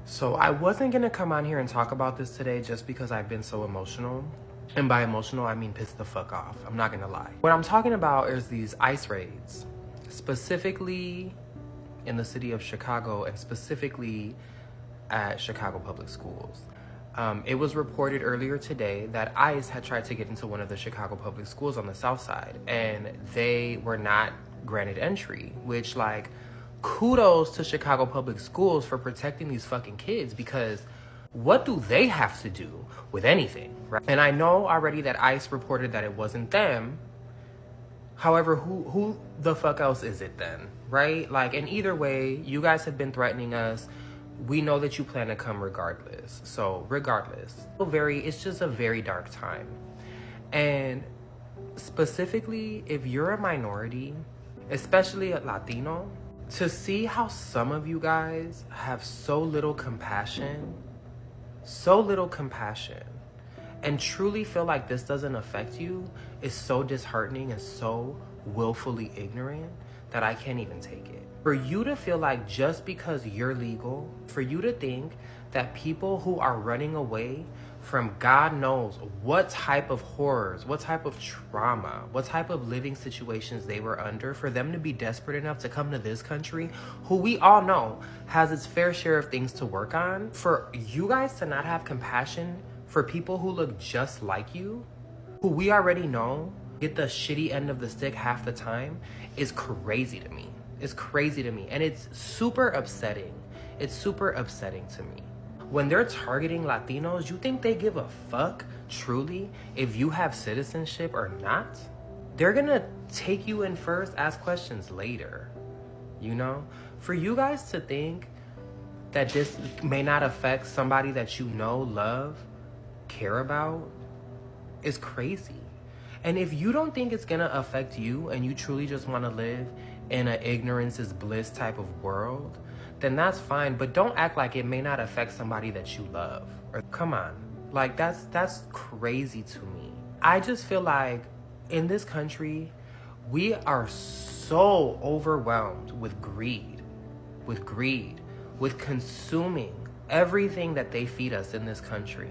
So I wasn't gonna come on here and talk about this today just because I've been so emotional. And by emotional, I mean pissed the fuck off. I'm not gonna lie. What I'm talking about is these ICE raids, specifically in the city of Chicago and specifically at Chicago Public Schools. It was reported earlier today that ICE had tried to get into one of the Chicago Public Schools on the south side and they were not granted entry, which, like, kudos to Chicago Public Schools for protecting these fucking kids, because what do they have to do with anything, right? And I know already that ICE reported that it wasn't them. However, who the fuck else is it then, right? Like, in either way, you guys have been threatening us. We know that you plan to come regardless. So regardless, it's just a very dark time. And specifically, if you're a minority, especially a Latino, to see how some of you guys have so little compassion, and truly feel like this doesn't affect you is so disheartening and so willfully ignorant that I can't even take it. For you to feel like just because you're legal, for you to think that people who are running away from God knows what type of horrors, what type of trauma, what type of living situations they were under, for them to be desperate enough to come to this country, who we all know has its fair share of things to work on, for you guys to not have compassion for people who look just like you, who we already know get the shitty end of the stick half the time, is crazy to me. It's crazy to me. And it's super upsetting. It's super upsetting to me. When they're targeting Latinos, you think they give a fuck, truly, if you have citizenship or not? They're gonna take you in first, ask questions later, you know? For you guys to think that this may not affect somebody that you know, love, care about, is crazy. And if you don't think it's gonna affect you and you truly just wanna live in an ignorance is bliss type of world, then that's fine. But don't act like it may not affect somebody that you love. Or come on, like that's crazy to me. I just feel like in this country, we are so overwhelmed with greed, with consuming everything that they feed us in this country.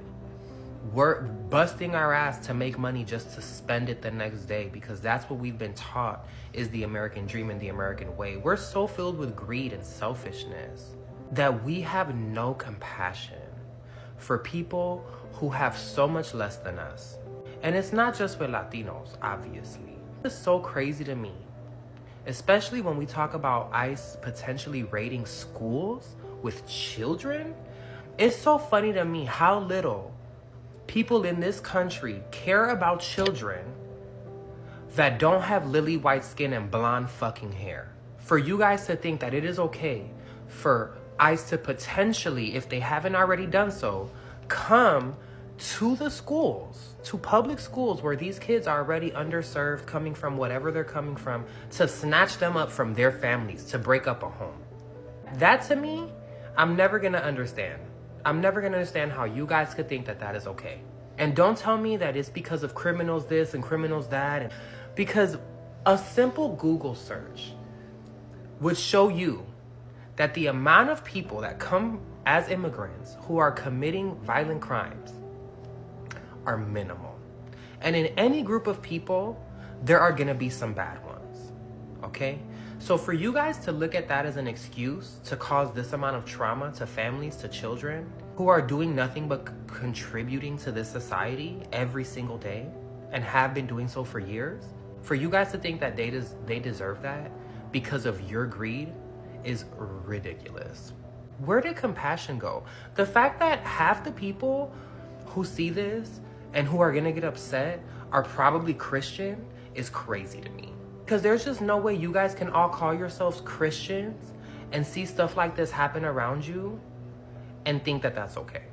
We're busting our ass to make money just to spend it the next day, because that's what we've been taught is the American dream and the American way. We're so filled with greed and selfishness that we have no compassion for people who have so much less than us. And it's not just with Latinos, obviously. It's so crazy to me, especially when we talk about ICE potentially raiding schools with children. It's so funny to me how little people in this country care about children that don't have lily white skin and blonde fucking hair. For you guys to think that it is okay for ICE to potentially, if they haven't already done so, come to the schools, to public schools where these kids are already underserved, coming from whatever they're coming from, to snatch them up from their families, to break up a home. That, to me, I'm never gonna understand. I'm never gonna understand how you guys could think that that is okay. And don't tell me that it's because of criminals this and criminals that. Because a simple Google search would show you that the amount of people that come as immigrants who are committing violent crimes are minimal. And in any group of people, there are gonna be some bad ones, okay? So for you guys to look at that as an excuse to cause this amount of trauma to families, to children who are doing nothing but contributing to this society every single day and have been doing so for years, for you guys to think that they deserve that because of your greed is ridiculous. Where did compassion go? The fact that half the people who see this and who are gonna get upset are probably Christian is crazy to me. Because there's just no way you guys can all call yourselves Christians and see stuff like this happen around you and think that that's okay.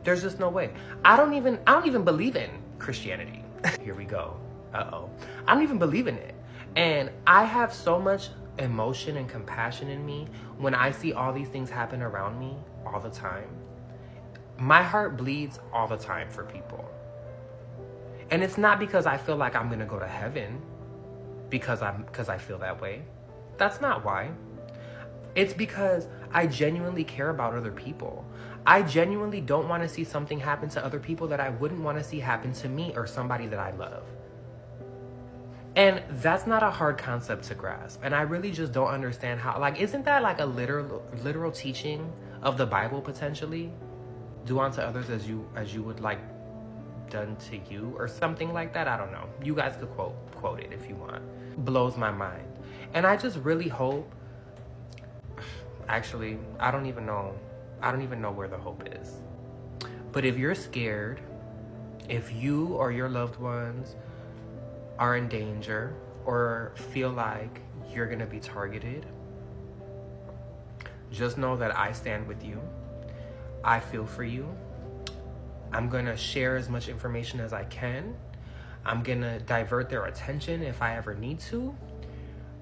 There's just no way. I don't even believe in Christianity. Here we go. Uh-oh. I don't even believe in it. And I have so much emotion and compassion in me when I see all these things happen around me all the time. My heart bleeds all the time for people. And it's not because I feel like I'm gonna go to heaven because I feel that way. That's not why. It's because I genuinely care about other people. I genuinely don't want to see something happen to other people that I wouldn't want to see happen to me or somebody that I love. And that's not a hard concept to grasp. And I really just don't understand how, like, isn't that like a literal teaching of the Bible potentially? Do unto others as you would like done to you, or something like that. I don't know. You guys could quote it if you want. Blows my mind. And I just really hope, actually, I don't even know where the hope is. But if you're scared, if you or your loved ones are in danger or feel like you're gonna be targeted, just know that I stand with you. I feel for you. I'm gonna share as much information as I can. I'm gonna divert their attention if I ever need to.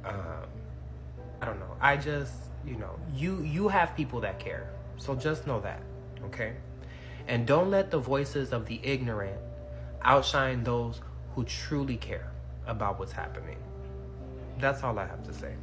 I don't know. I just, you have people that care. So just know that, okay? And don't let the voices of the ignorant outshine those who truly care about what's happening. That's all I have to say.